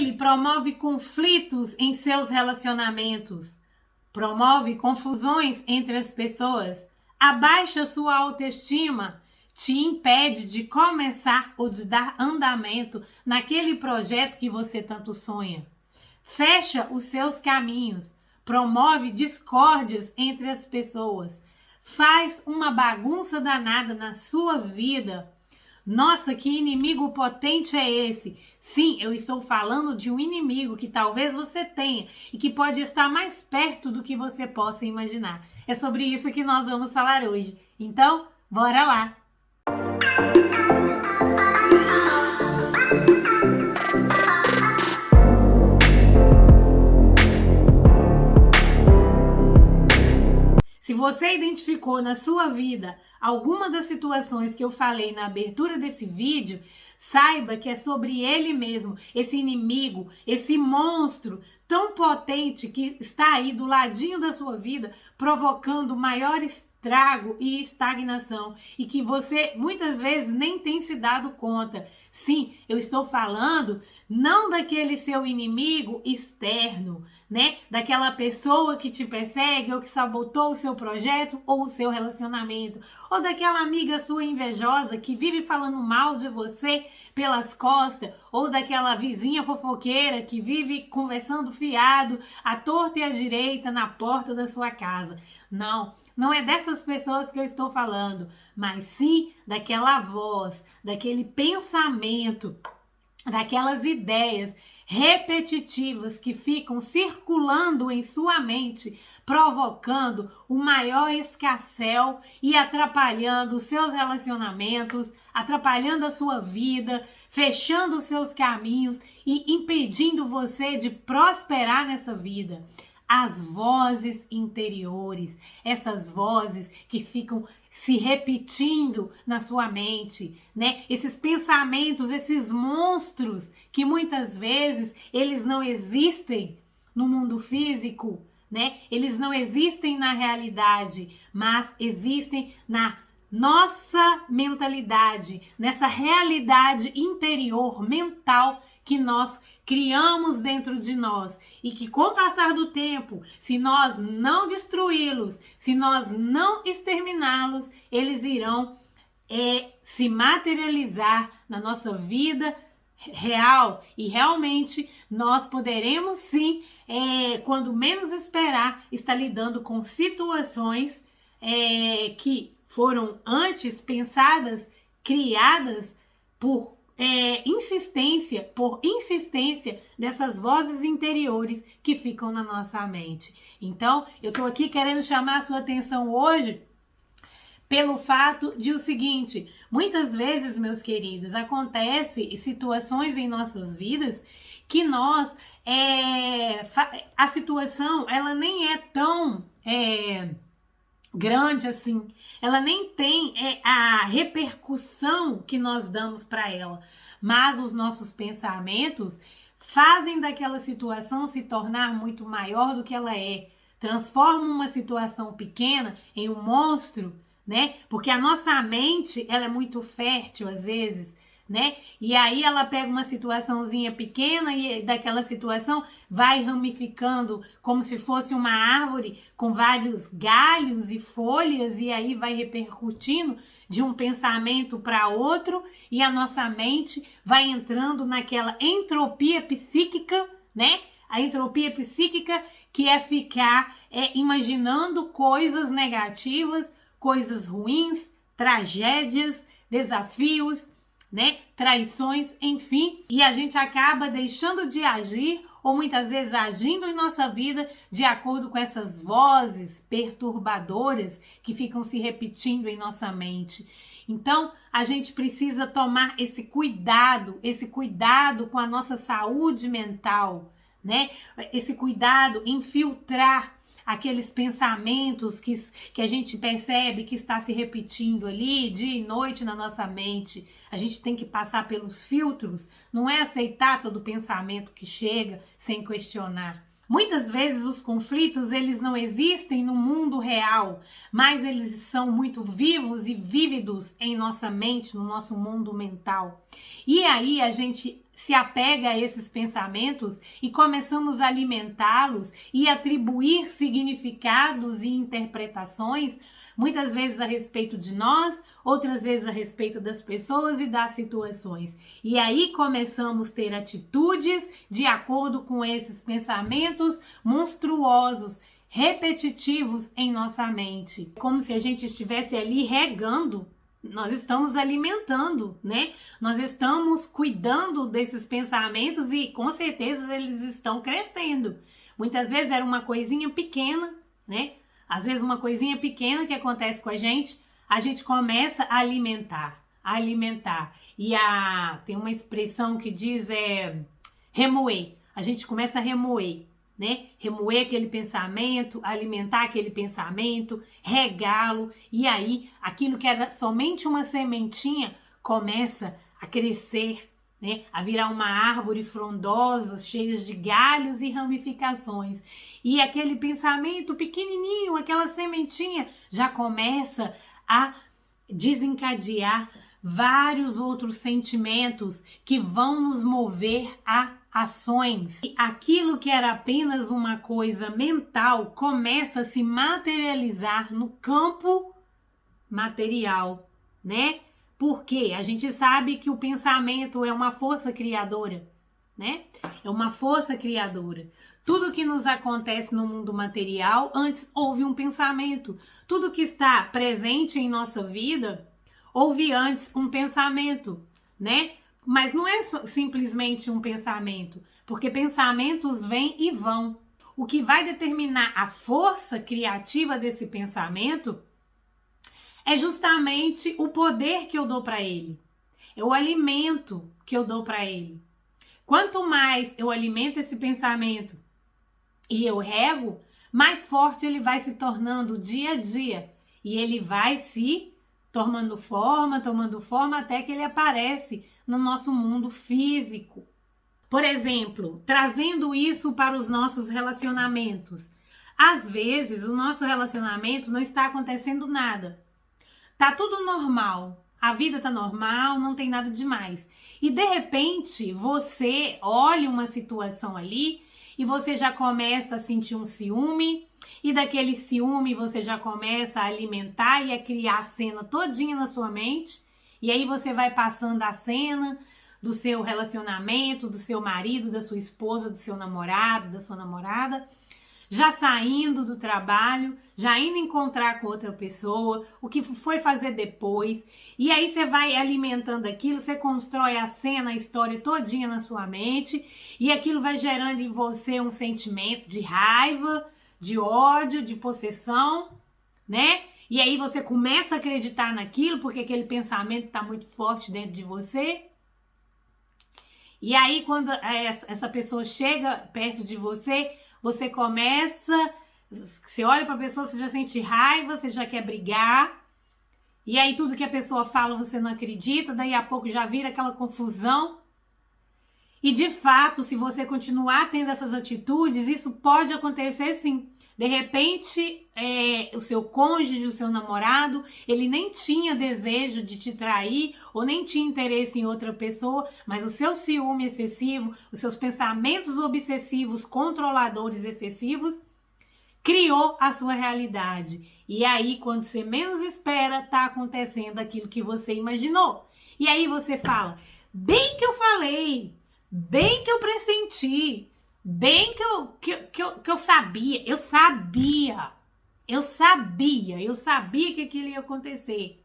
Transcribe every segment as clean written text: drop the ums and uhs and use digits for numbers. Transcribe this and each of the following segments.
Ele promove conflitos em seus relacionamentos, promove confusões entre as pessoas, abaixa sua autoestima, te impede de começar ou de dar andamento naquele projeto que você tanto sonha. Fecha os seus caminhos, promove discórdias entre as pessoas, faz uma bagunça danada na sua vida. Nossa, que inimigo potente é esse? Sim, eu estou falando de um inimigo que talvez você tenha e que pode estar mais perto do que você possa imaginar. É sobre isso que nós vamos falar hoje. Então, bora lá! Se você identificou na sua vida alguma das situações que eu falei na abertura desse vídeo, saiba que é sobre ele mesmo, esse inimigo, esse monstro tão potente que está aí do ladinho da sua vida, provocando maior estrago e estagnação, e que você muitas vezes nem tem se dado conta. Sim, eu estou falando não daquele seu inimigo externo, né? Daquela pessoa que te persegue ou que sabotou o seu projeto ou o seu relacionamento, ou daquela amiga sua invejosa que vive falando mal de você pelas costas, ou daquela vizinha fofoqueira que vive conversando fiado à torta e à direita na porta da sua casa. Não é dessas pessoas que eu estou falando, mas sim daquela voz, daquele pensamento, daquelas ideias repetitivas que ficam circulando em sua mente, provocando o maior escarcéu e atrapalhando os seus relacionamentos, atrapalhando a sua vida, fechando os seus caminhos e impedindo você de prosperar nessa vida. As vozes interiores, essas vozes que ficam se repetindo na sua mente, né? Esses pensamentos, esses monstros que muitas vezes eles não existem no mundo físico, né? Eles não existem na realidade, mas existem na nossa mentalidade, nessa realidade interior mental que nós criamos dentro de nós e que com o passar do tempo, se nós não destruí-los, se nós não exterminá-los, eles irão se materializar na nossa vida real e realmente nós poderemos sim, quando menos esperar, estar lidando com situações que foram antes pensadas, criadas por insistência dessas vozes interiores que ficam na nossa mente. Então, eu tô aqui querendo chamar a sua atenção hoje pelo fato de o seguinte: muitas vezes, meus queridos, acontece situações em nossas vidas que nós, a situação, ela nem é tão grande assim, ela nem tem a repercussão que nós damos para ela, mas os nossos pensamentos fazem daquela situação se tornar muito maior do que ela é, transformam uma situação pequena em um monstro, né? Porque a nossa mente, ela é muito fértil às vezes, né? E aí ela pega uma situaçãozinha pequena e daquela situação vai ramificando como se fosse uma árvore com vários galhos e folhas, e aí vai repercutindo de um pensamento para outro, e a nossa mente vai entrando naquela entropia psíquica, né? A entropia psíquica que é ficar imaginando coisas negativas, coisas ruins, tragédias, desafios, né? Traições, enfim, e a gente acaba deixando de agir ou muitas vezes agindo em nossa vida de acordo com essas vozes perturbadoras que ficam se repetindo em nossa mente. Então, a gente precisa tomar esse cuidado com a nossa saúde mental, né? Esse cuidado em filtrar aqueles pensamentos que a gente percebe que está se repetindo ali dia e noite na nossa mente. A gente tem que passar pelos filtros, não é aceitar todo pensamento que chega sem questionar. Muitas vezes os conflitos, eles não existem no mundo real, mas eles são muito vivos e vívidos em nossa mente, no nosso mundo mental. E aí a gente se apega a esses pensamentos e começamos a alimentá-los e atribuir significados e interpretações, muitas vezes a respeito de nós, outras vezes a respeito das pessoas e das situações. E aí começamos a ter atitudes de acordo com esses pensamentos monstruosos, repetitivos em nossa mente. Como se a gente estivesse ali regando. Nós estamos alimentando, né? Nós estamos cuidando desses pensamentos e com certeza eles estão crescendo. Muitas vezes era uma coisinha pequena, né? Às vezes uma coisinha pequena que acontece com a gente começa a alimentar. E tem uma expressão que diz remoer. A gente começa a remoer, né? Remoer aquele pensamento, alimentar aquele pensamento, regá-lo, e aí aquilo que era somente uma sementinha começa a crescer, né? A virar uma árvore frondosa, cheia de galhos e ramificações. E aquele pensamento pequenininho, aquela sementinha, já começa a desencadear vários outros sentimentos que vão nos mover a ações. E aquilo que era apenas uma coisa mental começa a se materializar no campo material, né? Porque a gente sabe que o pensamento é uma força criadora, né? É uma força criadora. Tudo que nos acontece no mundo material, antes houve um pensamento. Tudo que está presente em nossa vida, houve antes um pensamento, né? Mas não é simplesmente um pensamento, porque pensamentos vêm e vão. O que vai determinar a força criativa desse pensamento é justamente o poder que eu dou para ele. É o alimento que eu dou para ele. Quanto mais eu alimento esse pensamento e eu rego, mais forte ele vai se tornando dia a dia. E ele vai se tomando forma, até que ele aparece no nosso mundo físico. Por exemplo, trazendo isso para os nossos relacionamentos. Às vezes, o nosso relacionamento não está acontecendo nada. Tá tudo normal. A vida tá normal, não tem nada demais. E de repente, você olha uma situação ali e você já começa a sentir um ciúme, e daquele ciúme você já começa a alimentar e a criar a cena todinha na sua mente, e aí você vai passando a cena do seu relacionamento, do seu marido, da sua esposa, do seu namorado, da sua namorada, já saindo do trabalho, já indo encontrar com outra pessoa, o que foi fazer depois, e aí você vai alimentando aquilo, você constrói a cena, a história todinha na sua mente, e aquilo vai gerando em você um sentimento de raiva, de ódio, de possessão, né? E aí você começa a acreditar naquilo, porque aquele pensamento está muito forte dentro de você. E aí quando essa pessoa chega perto de você, você começa, você olha para a pessoa, você já sente raiva, você já quer brigar. E aí tudo que a pessoa fala você não acredita, daí a pouco já vira aquela confusão. E de fato, se você continuar tendo essas atitudes, isso pode acontecer sim. De repente, o seu cônjuge, o seu namorado, ele nem tinha desejo de te trair ou nem tinha interesse em outra pessoa, mas o seu ciúme excessivo, os seus pensamentos obsessivos, controladores excessivos, criou a sua realidade. E aí, quando você menos espera, tá acontecendo aquilo que você imaginou. E aí você fala, bem que eu falei, bem que eu pressenti, bem que eu sabia, eu sabia que aquilo ia acontecer.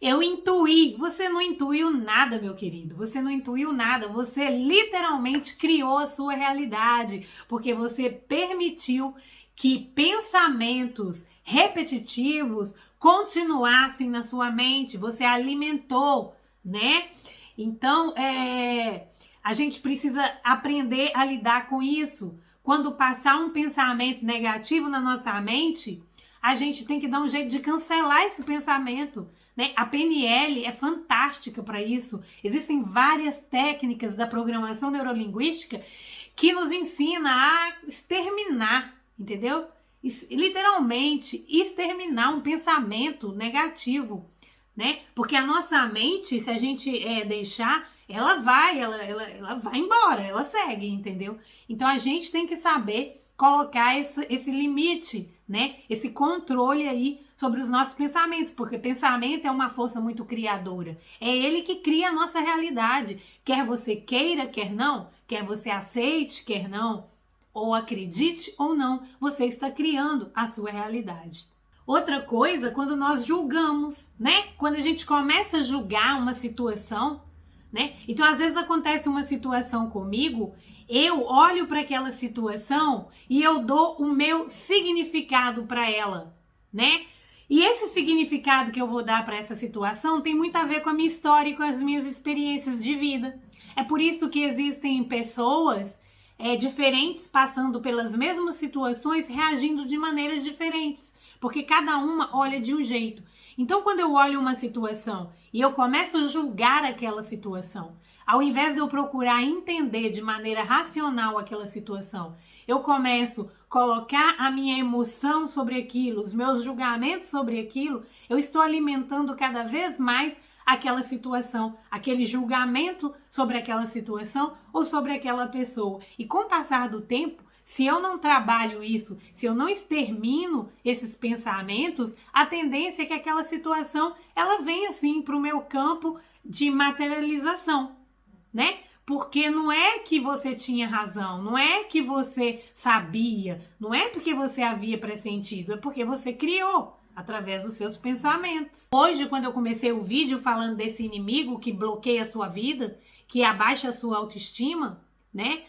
Eu intuí. Você não intuiu nada, meu querido. Você não intuiu nada. Você literalmente criou a sua realidade, porque você permitiu que pensamentos repetitivos continuassem na sua mente. Você alimentou, né? Então, a gente precisa aprender a lidar com isso. Quando passar um pensamento negativo na nossa mente, a gente tem que dar um jeito de cancelar esse pensamento, né? A PNL é fantástica para isso. Existem várias técnicas da programação neurolinguística que nos ensina a exterminar, entendeu? Literalmente, exterminar um pensamento negativo, né? Porque a nossa mente, se a gente deixar, ela vai embora, ela segue, entendeu? Então a gente tem que saber colocar esse limite, né? Esse controle aí sobre os nossos pensamentos, porque pensamento é uma força muito criadora. É ele que cria a nossa realidade. Quer você queira, quer não, quer você aceite, quer não, ou acredite ou não, você está criando a sua realidade. Outra coisa, quando nós julgamos, né? Quando a gente começa a julgar uma situação, né? Então, às vezes acontece uma situação comigo, eu olho para aquela situação e eu dou o meu significado para ela, né? E esse significado que eu vou dar para essa situação tem muito a ver com a minha história e com as minhas experiências de vida. É por isso que existem pessoas diferentes passando pelas mesmas situações, reagindo de maneiras diferentes, porque cada uma olha de um jeito. Então, quando eu olho uma situação e eu começo a julgar aquela situação, ao invés de eu procurar entender de maneira racional aquela situação, eu começo a colocar a minha emoção sobre aquilo, os meus julgamentos sobre aquilo, eu estou alimentando cada vez mais aquela situação, aquele julgamento sobre aquela situação ou sobre aquela pessoa. E com o passar do tempo, se eu não trabalho isso, se eu não extermino esses pensamentos, a tendência é que aquela situação ela venha assim para o meu campo de materialização, né? Porque não é que você tinha razão, não é que você sabia, não é porque você havia pressentido, é porque você criou através dos seus pensamentos. Hoje, quando eu comecei o vídeo falando desse inimigo que bloqueia a sua vida, que abaixa a sua autoestima, né?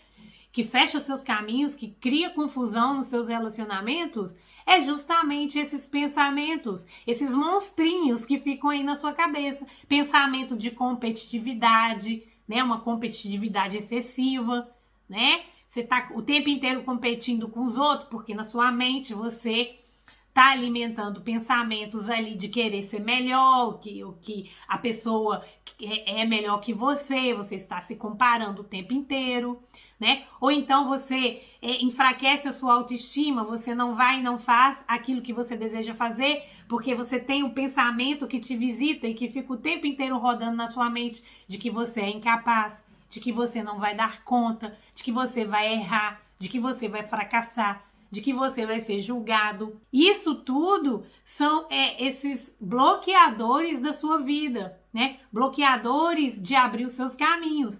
Que fecha seus caminhos, que cria confusão nos seus relacionamentos, é justamente esses pensamentos, esses monstrinhos que ficam aí na sua cabeça. Pensamento de competitividade, né? Uma competitividade excessiva, né? Você tá o tempo inteiro competindo com os outros, porque na sua mente você tá alimentando pensamentos ali de querer ser melhor, que a pessoa é melhor que você está se comparando o tempo inteiro, né? Ou então você enfraquece a sua autoestima, você não vai e não faz aquilo que você deseja fazer, porque você tem um pensamento que te visita e que fica o tempo inteiro rodando na sua mente de que você é incapaz, de que você não vai dar conta, de que você vai errar, de que você vai fracassar, de que você vai ser julgado. Isso tudo são esses bloqueadores da sua vida, né? Bloqueadores de abrir os seus caminhos.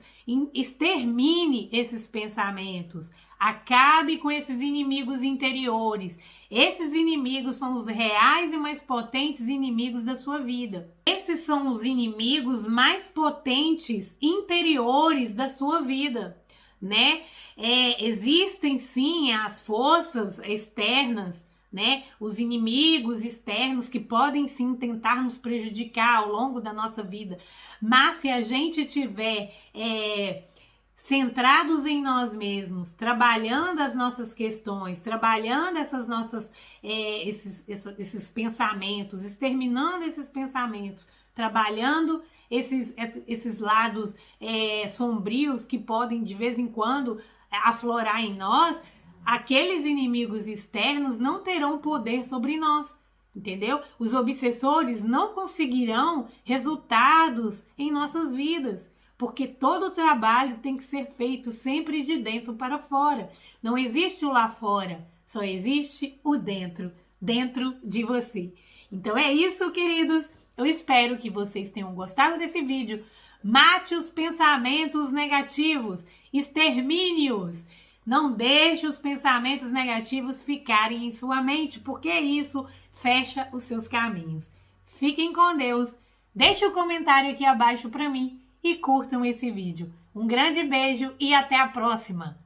Extermine esses pensamentos. Acabe com esses inimigos interiores. Esses inimigos são os reais e mais potentes inimigos da sua vida. Esses são os inimigos mais potentes interiores da sua vida, né? Existem sim as forças externas, né? Os inimigos externos que podem sim tentar nos prejudicar ao longo da nossa vida, mas se a gente tiver centrados em nós mesmos, trabalhando as nossas questões, trabalhando essas nossas esses pensamentos, exterminando esses pensamentos, trabalhando esses lados sombrios que podem de vez em quando aflorar em nós, aqueles inimigos externos não terão poder sobre nós, entendeu? Os obsessores não conseguirão resultados em nossas vidas, porque todo o trabalho tem que ser feito sempre de dentro para fora. Não existe o lá fora, só existe o dentro de você. Então é isso, queridos. Eu espero que vocês tenham gostado desse vídeo. Mate os pensamentos negativos, extermine-os. Não deixe os pensamentos negativos ficarem em sua mente, porque isso fecha os seus caminhos. Fiquem com Deus. Deixe o comentário aqui abaixo para mim e curtam esse vídeo. Um grande beijo e até a próxima!